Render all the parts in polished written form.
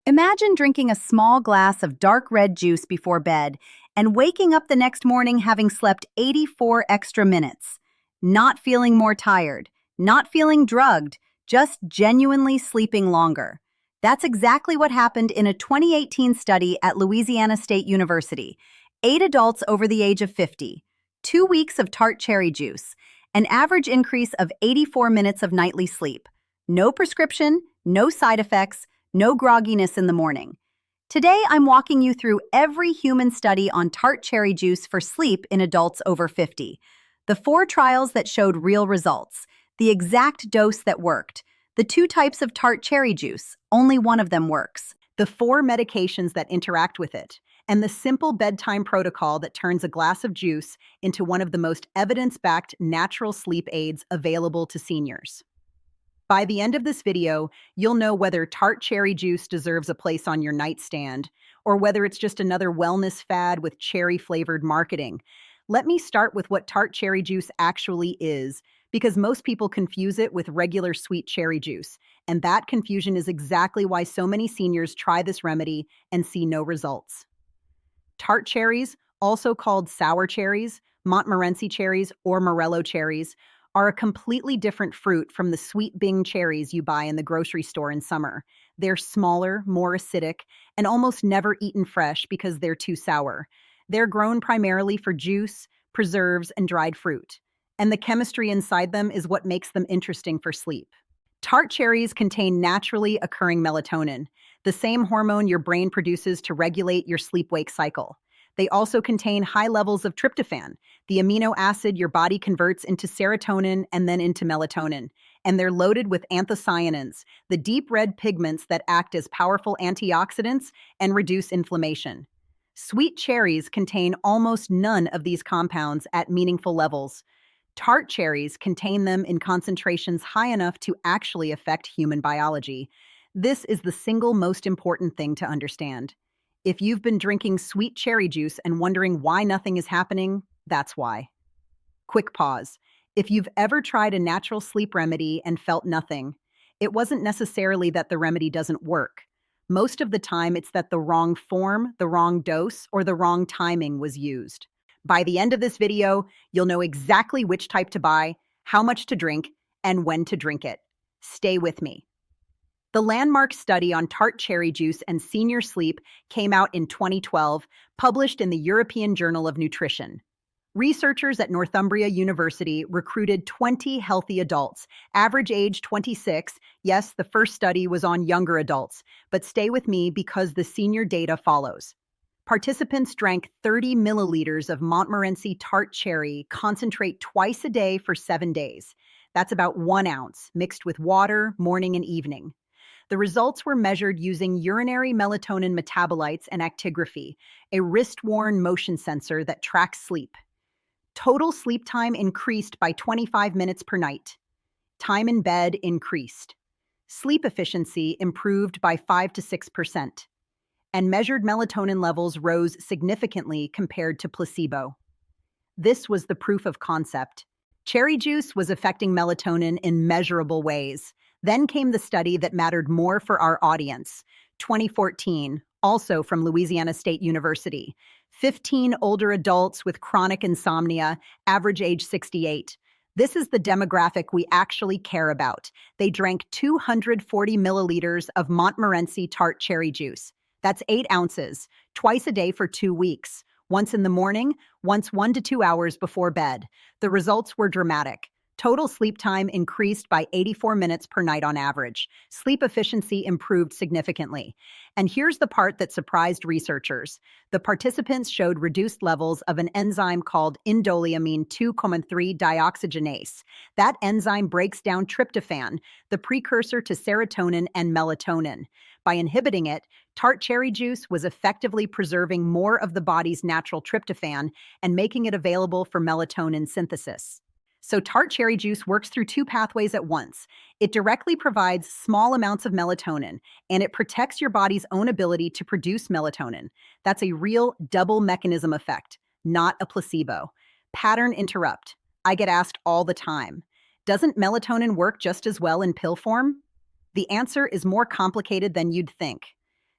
Imagine drinking a small glass of dark red juice before bed and waking up the next morning having slept 84 extra minutes. Not feeling more tired, not feeling drugged, just genuinely sleeping longer. That's exactly what happened in a 2018 study at Louisiana State University. 8 adults over the age of 50, 2 weeks of Tart cherry juice, an average increase of 84 minutes of nightly sleep. No prescription, no side effects, no grogginess in the morning. Today, I'm walking you through every human study on Tart cherry juice for sleep in adults over 50. The 4 trials that showed real results, the exact dose that worked, the 2 types of Tart cherry juice, only one of them works, the 4 medications that interact with it, and the simple bedtime protocol that turns a glass of juice into one of the most evidence-backed natural sleep aids available to seniors. By the end of this video, you'll know whether Tart cherry juice deserves a place on your nightstand, or whether it's just another wellness fad with cherry-flavored marketing. Let me start with what Tart cherry juice actually is, because most people confuse it with regular sweet cherry juice, and that confusion is exactly why so many seniors try this remedy and see no results. Tart cherries, also called sour cherries, Montmorency cherries, or Morello cherries, are a completely different fruit from the sweet Bing cherries you buy in the grocery store in summer. They're smaller, more acidic, and almost never eaten fresh because they're too sour. They're grown primarily for juice, preserves, and dried fruit. And the chemistry inside them is what makes them interesting for sleep. Tart cherries contain naturally occurring melatonin, the same hormone your brain produces to regulate your sleep-wake cycle. They also contain high levels of tryptophan, the amino acid your body converts into serotonin and then into melatonin. And they're loaded with anthocyanins, the deep red pigments that act as powerful antioxidants and reduce inflammation. Sweet cherries contain almost none of these compounds at meaningful levels. Tart cherries contain them in concentrations high enough to actually affect human biology. This is the single most important thing to understand. If you've been drinking sweet cherry juice and wondering why nothing is happening, that's why. Quick pause. If you've ever tried a natural sleep remedy and felt nothing, it wasn't necessarily that the remedy doesn't work. Most of the time, it's that the wrong form, the wrong dose, or the wrong timing was used. By the end of this video, you'll know exactly which type to buy, how much to drink, and when to drink it. Stay with me. The landmark study on Tart cherry juice and senior sleep came out in 2012, published in the European Journal of Nutrition. Researchers at Northumbria University recruited 20 healthy adults, average age 26. Yes, the first study was on younger adults, but stay with me because the senior data follows. Participants drank 30 milliliters of Montmorency Tart cherry concentrate twice a day for 7 days. That's about 1 ounce, mixed with water, morning and evening. The results were measured using urinary melatonin metabolites and actigraphy, a wrist-worn motion sensor that tracks sleep. Total sleep time increased by 25 minutes per night. Time in bed increased. Sleep efficiency improved by 5 to 6%. And measured melatonin levels rose significantly compared to placebo. This was the proof of concept. Cherry juice was affecting melatonin in measurable ways. Then came the study that mattered more for our audience. 2014, also from Louisiana State University. 15 older adults with chronic insomnia, average age 68. This is the demographic we actually care about. They drank 240 milliliters of Montmorency Tart cherry juice. That's 8 ounces, twice a day for 2 weeks. Once in the morning, once 1 to 2 hours before bed. The results were dramatic. Total sleep time increased by 84 minutes per night on average. Sleep efficiency improved significantly. And here's the part that surprised researchers. The participants showed reduced levels of an enzyme called indoleamine 2,3 dioxygenase. That enzyme breaks down tryptophan, the precursor to serotonin and melatonin. By inhibiting it, Tart cherry juice was effectively preserving more of the body's natural tryptophan and making it available for melatonin synthesis. So Tart cherry juice works through 2 pathways at once. It directly provides small amounts of melatonin, and it protects your body's own ability to produce melatonin. That's a real double mechanism effect, not a placebo. Pattern interrupt. I get asked all the time, doesn't melatonin work just as well in pill form? The answer is more complicated than you'd think.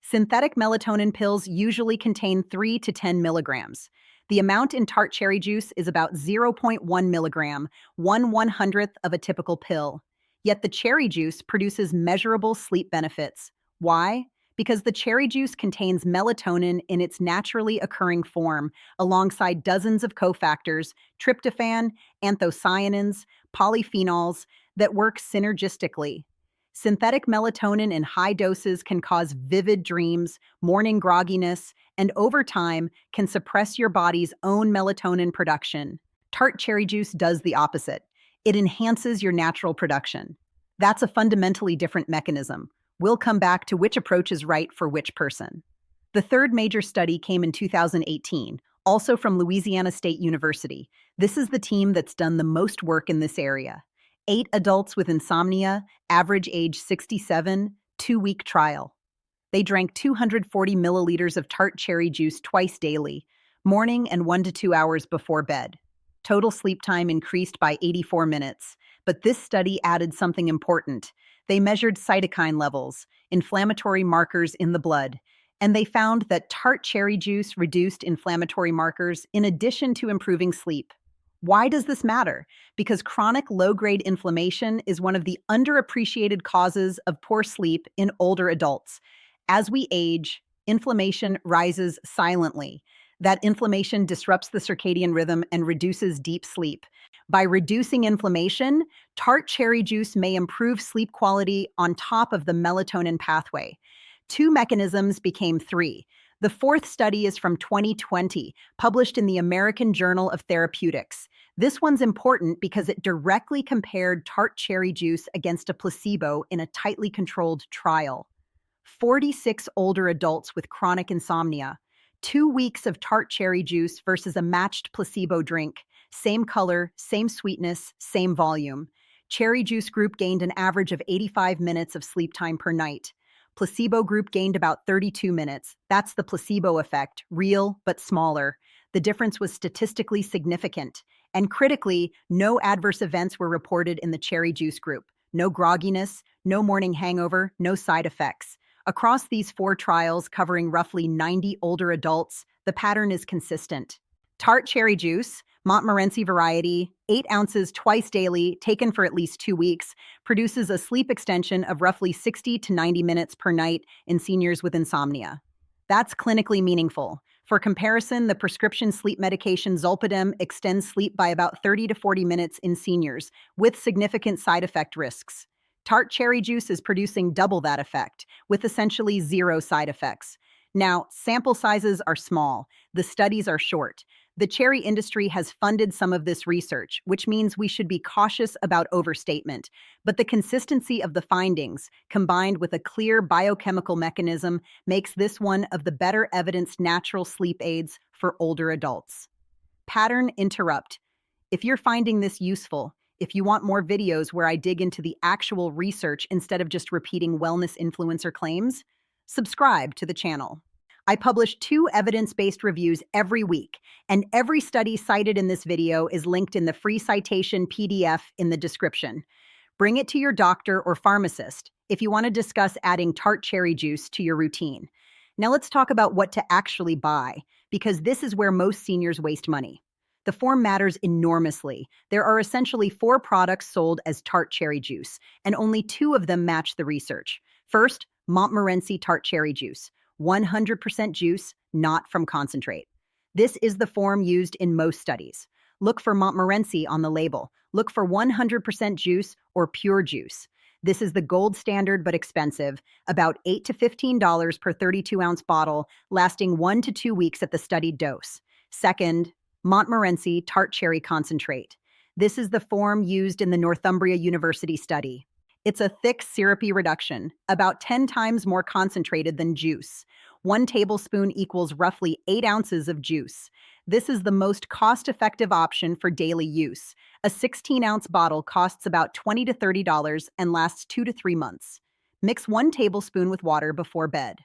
Synthetic melatonin pills usually contain 3 to 10 milligrams. The amount in tart cherry juice is about zero point 0.1 milligram, 1/100th of a typical pill. Yet the cherry juice produces measurable sleep benefits. Why? Because the cherry juice contains melatonin in its naturally occurring form, alongside dozens of cofactors, tryptophan, anthocyanins, polyphenols, that work synergistically. Synthetic melatonin in high doses can cause vivid dreams, morning grogginess, and over time can suppress your body's own melatonin production. Tart cherry juice does the opposite. It enhances your natural production. That's a fundamentally different mechanism. We'll come back to which approach is right for which person. The third major study came in 2018, also from Louisiana State University. This is the team that's done the most work in this area. 8 adults with insomnia, average age 67, 2-week trial. They drank 240 milliliters of tart cherry juice twice daily, morning and 1 to 2 hours before bed. Total sleep time increased by 84 minutes, but this study added something important. They measured cytokine levels, inflammatory markers in the blood, and they found that tart cherry juice reduced inflammatory markers in addition to improving sleep. Why does this matter? Because chronic low-grade inflammation is one of the underappreciated causes of poor sleep in older adults. As we age, inflammation rises silently. That inflammation disrupts the circadian rhythm and reduces deep sleep. By reducing inflammation, tart cherry juice may improve sleep quality on top of the melatonin pathway. 2 mechanisms became 3. The fourth study is from 2020, published in the American Journal of Therapeutics. This one's important because it directly compared tart cherry juice against a placebo in a tightly controlled trial. 46 older adults with chronic insomnia. 2 weeks of tart cherry juice versus a matched placebo drink. Same color, same sweetness, same volume. Cherry juice group gained an average of 85 minutes of sleep time per night. Placebo group gained about 32 minutes. That's the placebo effect, real but smaller. The difference was statistically significant. And critically, no adverse events were reported in the cherry juice group. No grogginess, no morning hangover, no side effects. Across these 4 trials covering roughly 90 older adults, the pattern is consistent. Tart cherry juice, Montmorency variety, 8 ounces twice daily, taken for at least 2 weeks, produces a sleep extension of roughly 60 to 90 minutes per night in seniors with insomnia. That's clinically meaningful. For comparison, the prescription sleep medication Zolpidem extends sleep by about 30 to 40 minutes in seniors, with significant side effect risks. Tart cherry juice is producing double that effect, with essentially 0 side effects. Now, sample sizes are small. The studies are short. The cherry industry has funded some of this research, which means we should be cautious about overstatement. But the consistency of the findings, combined with a clear biochemical mechanism, makes this one of the better evidenced natural sleep aids for older adults. Pattern interrupt. If you're finding this useful, if you want more videos where I dig into the actual research instead of just repeating wellness influencer claims, subscribe to the channel. I publish 2 evidence-based reviews every week, and every study cited in this video is linked in the free citation PDF in the description. Bring it to your doctor or pharmacist if you want to discuss adding tart cherry juice to your routine. Now let's talk about what to actually buy, because this is where most seniors waste money. The form matters enormously. There are essentially 4 products sold as tart cherry juice, and only 2 of them match the research. First, Montmorency tart cherry juice. 100% juice, not from concentrate. This is the form used in most studies. Look for Montmorency on the label. Look for 100% juice or pure juice. This is the gold standard but expensive, about $8 to $15 per 32-ounce bottle, lasting 1 to 2 weeks at the studied dose. Second, Montmorency tart cherry concentrate. This is the form used in the Northumbria University study. It's a thick, syrupy reduction, about 10 times more concentrated than juice. 1 tablespoon equals roughly 8 ounces of juice. This is the most cost-effective option for daily use. A 16-ounce bottle costs about $20 to $30 and lasts 2 to 3 months. Mix 1 tablespoon with water before bed.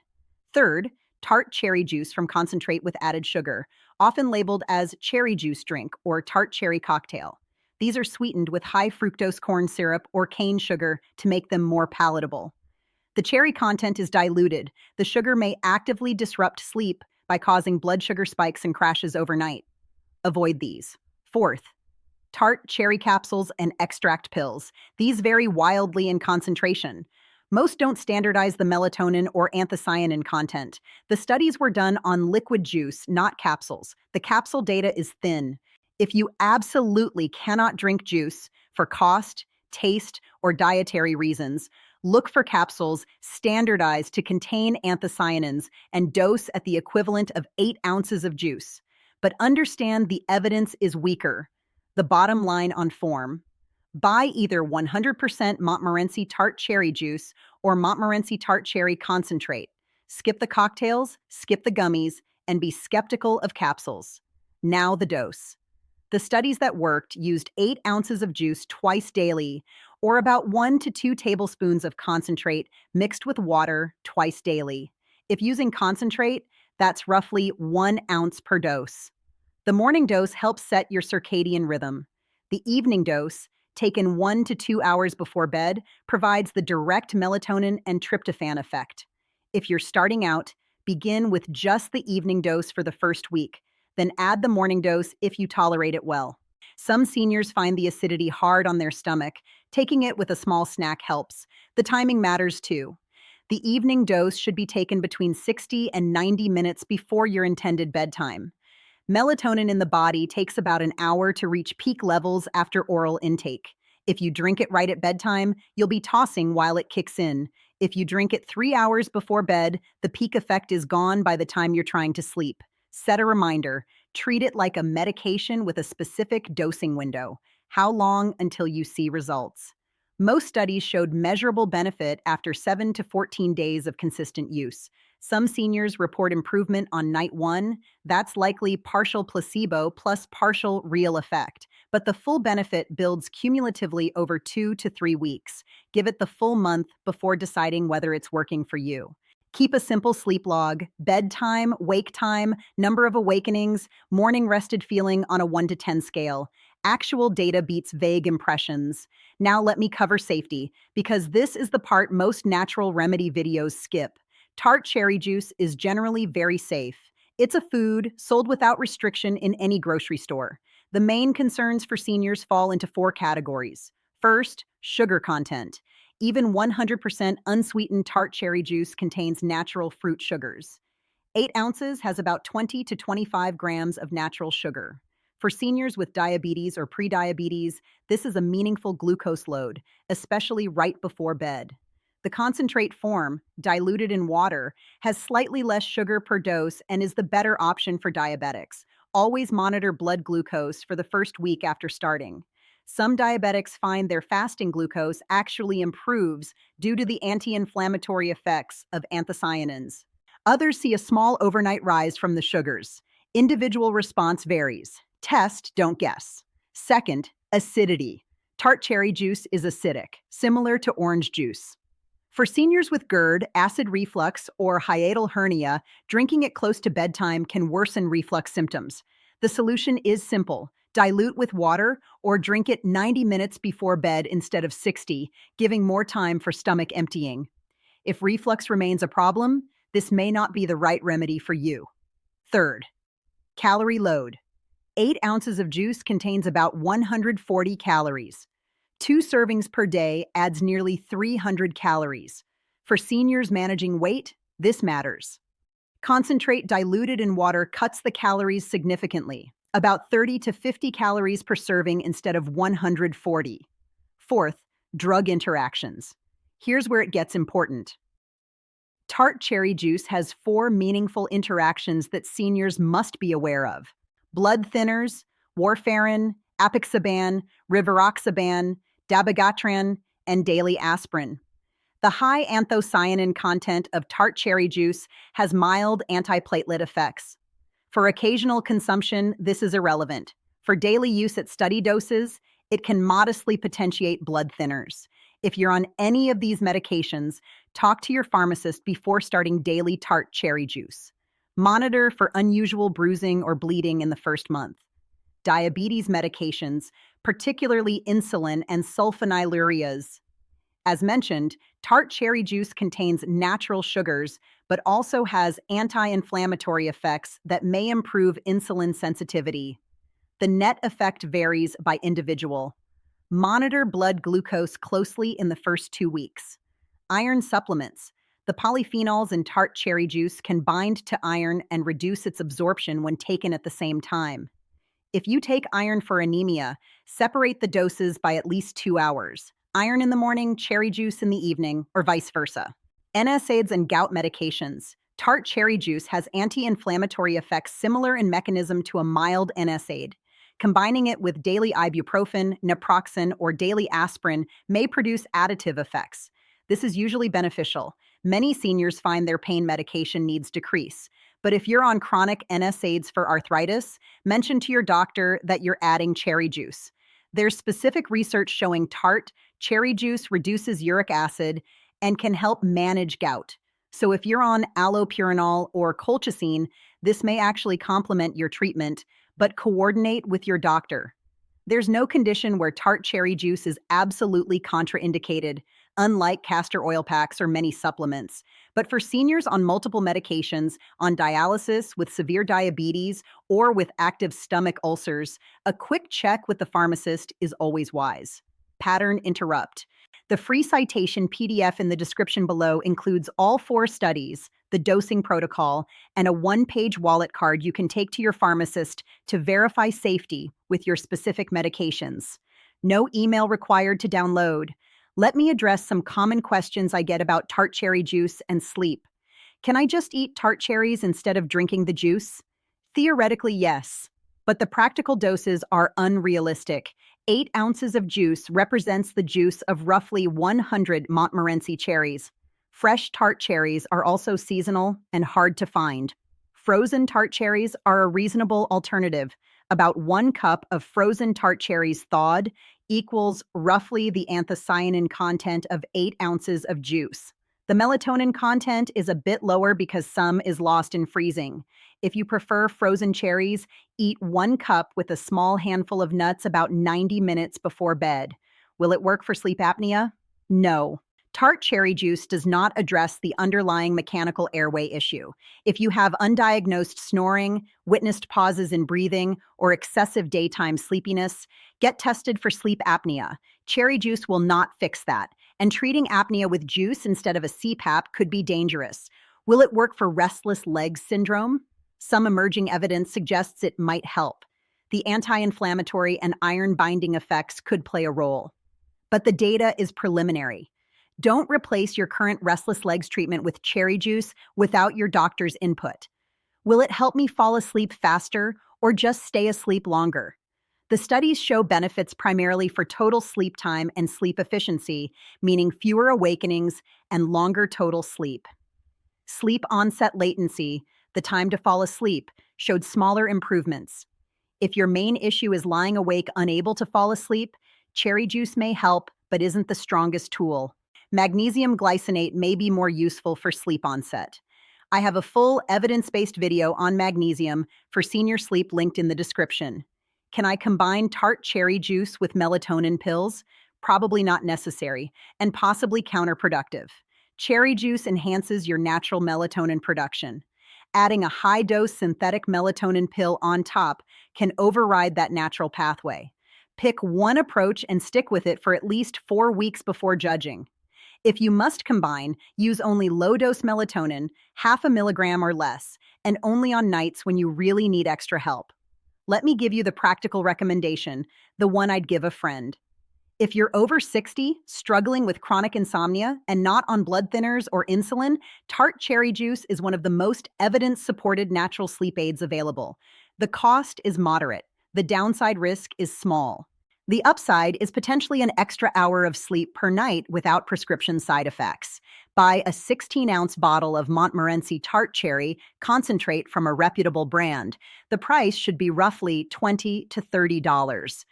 Third, tart cherry juice from concentrate with added sugar, often labeled as cherry juice drink or tart cherry cocktail. These are sweetened with high fructose corn syrup or cane sugar to make them more palatable. The cherry content is diluted. The sugar may actively disrupt sleep by causing blood sugar spikes and crashes overnight. Avoid these. Fourth, Tart cherry capsules and extract pills. These vary wildly in concentration. Most don't standardize the melatonin or anthocyanin content. The studies were done on liquid juice, not capsules. The capsule data is thin. If you absolutely cannot drink juice for cost, taste, or dietary reasons, look for capsules standardized to contain anthocyanins and dose at the equivalent of 8 ounces of juice. But understand the evidence is weaker. The bottom line on form: buy either 100% Montmorency Tart cherry juice or Montmorency Tart cherry concentrate. Skip the cocktails, skip the gummies, and be skeptical of capsules. Now the dose. The studies that worked used 8 ounces of juice twice daily, or about 1 to 2 tablespoons of concentrate mixed with water twice daily. If using concentrate, that's roughly 1 ounce per dose. The morning dose helps set your circadian rhythm. The evening dose, taken 1 to 2 hours before bed, provides the direct melatonin and tryptophan effect. If you're starting out, begin with just the evening dose for the first week, then add the morning dose if you tolerate it well. Some seniors find the acidity hard on their stomach. Taking it with a small snack helps. The timing matters too. The evening dose should be taken between 60 and 90 minutes before your intended bedtime. Melatonin in the body takes about an hour to reach peak levels after oral intake. If you drink it right at bedtime, you'll be tossing while it kicks in. If you drink it 3 hours before bed, the peak effect is gone by the time you're trying to sleep. Set a reminder. Treat it like a medication with a specific dosing window. How long until you see results? Most studies showed measurable benefit after 7 to 14 days of consistent use. Some seniors report improvement on night 1. That's likely partial placebo plus partial real effect. But the full benefit builds cumulatively over 2 to 3 weeks. Give it the full month before deciding whether it's working for you. Keep a simple sleep log: bedtime, wake time, number of awakenings, morning rested feeling on a 1 to 10 scale. Actual data beats vague impressions. Now let me cover safety, because this is the part most natural remedy videos skip. Tart cherry juice is generally very safe. It's a food sold without restriction in any grocery store. The main concerns for seniors fall into 4 categories. First, sugar content. Even 100% unsweetened tart cherry juice contains natural fruit sugars. 8 ounces has about 20 to 25 grams of natural sugar. For seniors with diabetes or prediabetes, this is a meaningful glucose load, especially right before bed. The concentrate form, diluted in water, has slightly less sugar per dose and is the better option for diabetics. Always monitor blood glucose for the first week after starting. Some diabetics find their fasting glucose actually improves due to the anti-inflammatory effects of anthocyanins. Others see a small overnight rise from the sugars. Individual response varies. Test, don't guess. Second, acidity. Tart cherry juice is acidic, similar to orange juice. For seniors with GERD, acid reflux, or hiatal hernia, drinking it close to bedtime can worsen reflux symptoms. The solution is simple. Dilute with water or drink it 90 minutes before bed instead of 60, giving more time for stomach emptying. If reflux remains a problem, this may not be the right remedy for you. Third, calorie load. 8 ounces of juice contains about 140 calories. 2 servings per day adds nearly 300 calories. For seniors managing weight, this matters. Concentrate diluted in water cuts the calories significantly, about 30 to 50 calories per serving instead of 140. Fourth, drug interactions. Here's where it gets important. Tart cherry juice has 4 meaningful interactions that seniors must be aware of: blood thinners, warfarin, apixaban, rivaroxaban, dabigatran, and daily aspirin. The high anthocyanin content of tart cherry juice has mild antiplatelet effects. For occasional consumption, this is irrelevant. For daily use at study doses, it can modestly potentiate blood thinners. If you're on any of these medications, talk to your pharmacist before starting daily tart cherry juice. Monitor for unusual bruising or bleeding in the first month. Diabetes medications, particularly insulin and sulfonylureas, As mentioned, tart cherry juice contains natural sugars, but also has anti-inflammatory effects that may improve insulin sensitivity. The net effect varies by individual. Monitor blood glucose closely in the first 2 weeks. Iron supplements. The polyphenols in tart cherry juice can bind to iron and reduce its absorption when taken at the same time. If you take iron for anemia, separate the doses by at least 2 hours. Iron in the morning, cherry juice in the evening, or vice versa. NSAIDs and gout medications. Tart cherry juice has anti-inflammatory effects similar in mechanism to a mild NSAID. Combining it with daily ibuprofen, naproxen, or daily aspirin may produce additive effects. This is usually beneficial. Many seniors find their pain medication needs decrease. But if you're on chronic NSAIDs for arthritis, mention to your doctor that you're adding cherry juice. There's specific research showing tart cherry juice reduces uric acid and can help manage gout. So if you're on allopurinol or colchicine, this may actually complement your treatment, but coordinate with your doctor. There's no condition where tart cherry juice is absolutely contraindicated, unlike castor oil packs or many supplements. But for seniors on multiple medications, on dialysis, with severe diabetes, or with active stomach ulcers, a quick check with the pharmacist is always wise. Pattern interrupt. The free citation PDF in the description below includes all 4 studies, the dosing protocol, and a 1-page wallet card you can take to your pharmacist to verify safety with your specific medications. No email required to download. Let me address some common questions I get about tart cherry juice and sleep. Can I just eat tart cherries instead of drinking the juice? Theoretically, yes, but the practical doses are unrealistic. 8 ounces of juice represents the juice of roughly 100 Montmorency cherries. Fresh tart cherries are also seasonal and hard to find. Frozen tart cherries are a reasonable alternative. About 1 cup of frozen tart cherries thawed equals roughly the anthocyanin content of 8 ounces of juice. The melatonin content is a bit lower because some is lost in freezing. If you prefer frozen cherries, eat 1 cup with a small handful of nuts about 90 minutes before bed. Will it work for sleep apnea? No. Tart cherry juice does not address the underlying mechanical airway issue. If you have undiagnosed snoring, witnessed pauses in breathing, or excessive daytime sleepiness, get tested for sleep apnea. Cherry juice will not fix that, and treating apnea with juice instead of a CPAP could be dangerous. Will it work for restless legs syndrome? Some emerging evidence suggests it might help. The anti-inflammatory and iron-binding effects could play a role. But the data is preliminary. Don't replace your current restless legs treatment with cherry juice without your doctor's input. Will it help me fall asleep faster or just stay asleep longer? The studies show benefits primarily for total sleep time and sleep efficiency, meaning fewer awakenings and longer total sleep. Sleep onset latency, the time to fall asleep, showed smaller improvements. If your main issue is lying awake unable to fall asleep, cherry juice may help but isn't the strongest tool. Magnesium glycinate may be more useful for sleep onset. I have a full evidence-based video on magnesium for senior sleep linked in the description. Can I combine tart cherry juice with melatonin pills? Probably not necessary, and possibly counterproductive. Cherry juice enhances your natural melatonin production. Adding a high-dose synthetic melatonin pill on top can override that natural pathway. Pick one approach and stick with it for at least 4 weeks before judging. If you must combine, use only low-dose melatonin, 0.5 milligram or less, and only on nights when you really need extra help. Let me give you the practical recommendation, the one I'd give a friend. If you're over 60, struggling with chronic insomnia, and not on blood thinners or insulin, tart cherry juice is one of the most evidence-supported natural sleep aids available. The cost is moderate. The downside risk is small. The upside is potentially an extra hour of sleep per night without prescription side effects. Buy a 16-ounce bottle of Montmorency tart cherry concentrate from a reputable brand. The price should be roughly $20 to $30.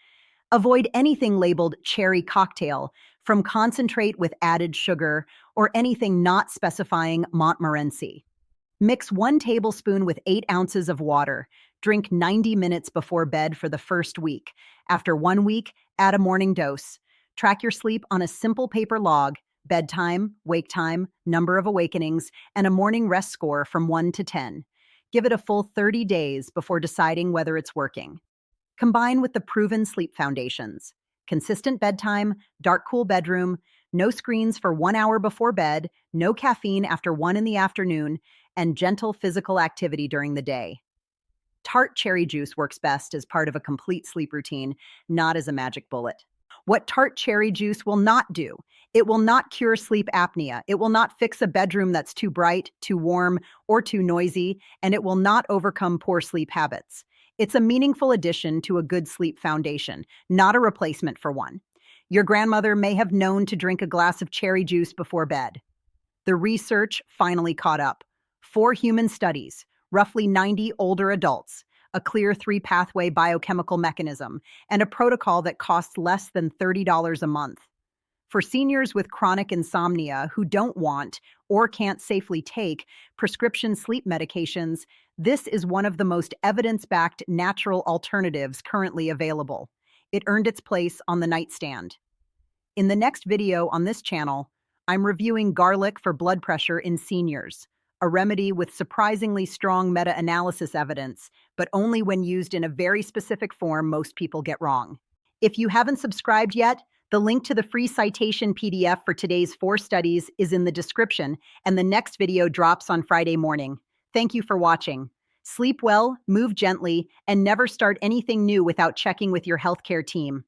Avoid anything labeled cherry cocktail, from concentrate with added sugar, or anything not specifying Montmorency. Mix 1 tablespoon with 8 ounces of water. Drink 90 minutes before bed for the first week. After 1 week, add a morning dose. Track your sleep on a simple paper log: bedtime, wake time, number of awakenings, and a morning rest score from 1 to 10. Give it a full 30 days before deciding whether it's working. Combine with the proven sleep foundations: consistent bedtime, dark, cool bedroom, no screens for 1 hour before bed, no caffeine after 1 in the afternoon, and gentle physical activity during the day. Tart cherry juice works best as part of a complete sleep routine, not as a magic bullet. What Tart cherry juice will not do: it will not cure sleep apnea, it will not fix a bedroom that's too bright, too warm, or too noisy, and it will not overcome poor sleep habits. It's a meaningful addition to a good sleep foundation, not a replacement for one. Your grandmother may have known to drink a glass of cherry juice before bed. The research finally caught up. 4 human studies, roughly 90 older adults, a clear 3-pathway biochemical mechanism, and a protocol that costs less than $30 a month. For seniors with chronic insomnia who don't want or can't safely take prescription sleep medications, this is one of the most evidence-backed natural alternatives currently available. It earned its place on the nightstand. In the next video on this channel, I'm reviewing garlic for blood pressure in seniors, a remedy with surprisingly strong meta-analysis evidence, but only when used in a very specific form most people get wrong. If you haven't subscribed yet, the link to the free citation PDF for today's 4 studies is in the description, and the next video drops on Friday morning. Thank you for watching. Sleep well, move gently, and never start anything new without checking with your healthcare team.